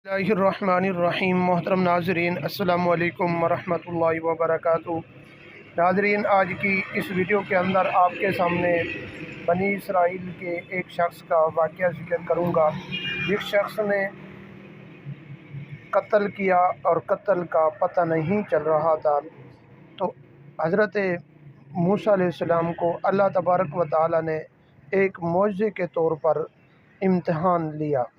बिस्मिल्लाहिर्रहमानिर्रहीम। मोहतरम नाज़रीन, अस्सलामु अलैकुम वरहमतुल्लाहि वबरकातुहू। नाज़रीन, आज की इस वीडियो के अंदर आपके सामने बनी इसराइल के एक शख्स का वाक़या ज़िक्र करूँगा जिस शख्स ने कत्ल किया और कत्ल का पता नहीं चल रहा था। तो हज़रत मूसा अलैहिस्सलाम को अल्लाह तबारक व तआला ने एक मौजज़े के तौर पर इम्तिहान लिया।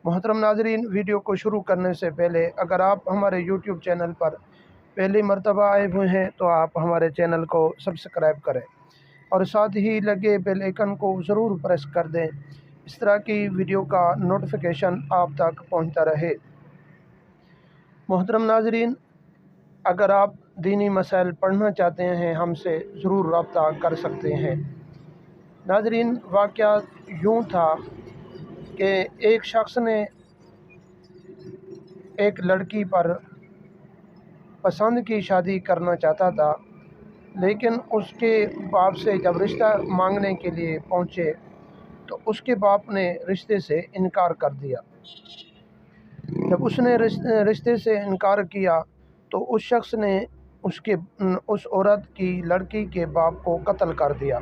मोहतरम नाज़रीन, वीडियो को शुरू करने से पहले अगर आप हमारे यूट्यूब चैनल पर पहली मर्तबा आए हुए हैं तो आप हमारे चैनल को सब्सक्राइब करें और साथ ही लगे बेल आइकन को ज़रूर प्रेस कर दें। इस तरह की वीडियो का नोटिफिकेशन आप तक पहुंचता रहे। मोहतरम नाज़रीन, अगर आप दीनी मसाइल पढ़ना चाहते हैं हमसे ज़रूर रब्ता कर सकते हैं। नाज़रीन, वाक़या यूँ था कि एक शख्स ने एक लड़की पर पसंद की शादी करना चाहता था, लेकिन उसके बाप से जब रिश्ता मांगने के लिए पहुँचे तो उसके बाप ने रिश्ते से इनकार कर दिया। जब उसने रिश्ते से इनकार किया तो उस शख्स ने उस औरत की लड़की के बाप को कत्ल कर दिया।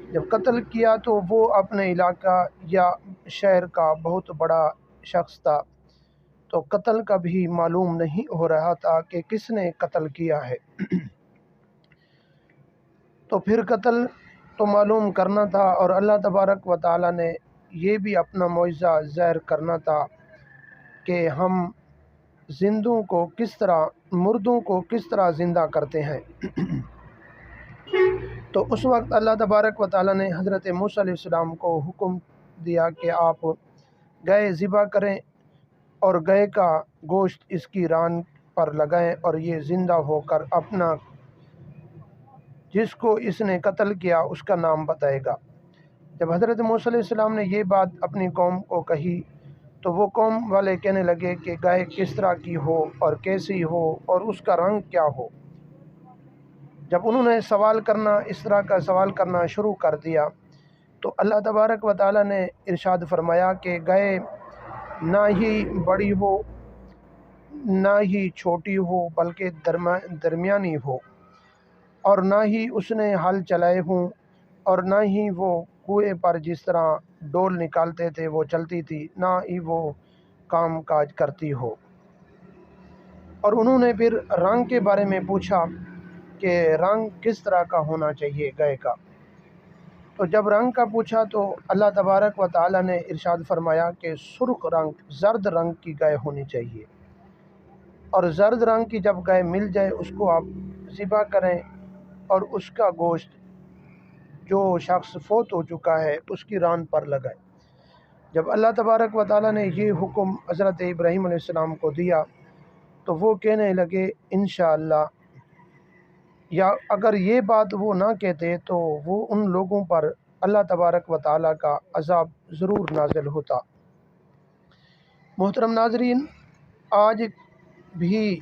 जब कत्ल किया तो वो अपने इलाका या शहर का बहुत बड़ा शख्स था, तो कत्ल का भी मालूम नहीं हो रहा था कि किसने कत्ल किया है। तो फिर कत्ल तो मालूम करना था और अल्लाह तबारक व तआला ने ये भी अपना मौजज़ा ज़ाहिर करना था कि हम जिंदों को किस तरह, मुर्दों को किस तरह ज़िंदा करते हैं। तो उस वक्त अल्लाह तबारक व तआला ने हज़रत मूसा अलैहिस्सलाम को हुक्म दिया कि आप गाय ज़िबा करें और गाय का गोश्त इसकी रान पर लगाएं और ये ज़िंदा होकर अपना जिसको इसने कत्ल किया उसका नाम बताएगा। जब हज़रत मूसा अलैहिस्सलाम ने ये बात अपनी कौम को कही तो वो कौम वाले कहने लगे कि गाय किस तरह की हो और कैसी हो और उसका रंग क्या हो। जब उन्होंने सवाल करना, इस तरह का सवाल करना शुरू कर दिया तो अल्लाह तबारक व तआला ने इरशाद फरमाया कि गाय ना ही बड़ी हो ना ही छोटी हो बल्कि दरमियानी हो, और ना ही उसने हल चलाए हों और ना ही वो कुएं पर जिस तरह डोल निकालते थे वो चलती थी, ना ही वो काम काज करती हो। और उन्होंने फिर रंग के बारे में पूछा कि रंग किस तरह का होना चाहिए गाय का। तो जब रंग का पूछा तो अल्लाह तबारक व तआला ने इरशाद फरमाया कि सुर्ख रंग, जर्द रंग की गाय होनी चाहिए। और जर्द रंग की जब गाय मिल जाए उसको आप ज़िबा करें और उसका गोश्त जो शख्स फोत हो चुका है उसकी रान पर लगाएं। जब अल्लाह तबारक व तआला ने ये हुक्म हज़रत इब्राहीम अलैहिस्सलाम को दिया तो वो कहने लगे इंशाअल्लाह, या अगर ये बात वो ना कहते तो वो उन लोगों पर अल्लाह तबारक व तआला का अज़ाब ज़रूर नाज़िल होता। मोहतरम नाज़रीन, आज भी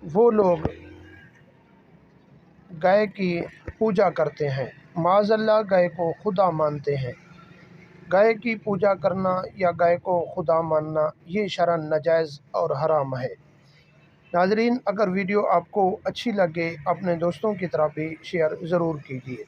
वो लोग गाय की पूजा करते हैं, माज़अल्लाह गाय को खुदा मानते हैं। गाय की पूजा करना या गाय को खुदा मानना ये शरअन नाजायज़ और हराम है। नाज़रीन, अगर वीडियो आपको अच्छी लगे अपने दोस्तों की तरफ भी शेयर ज़रूर कीजिए।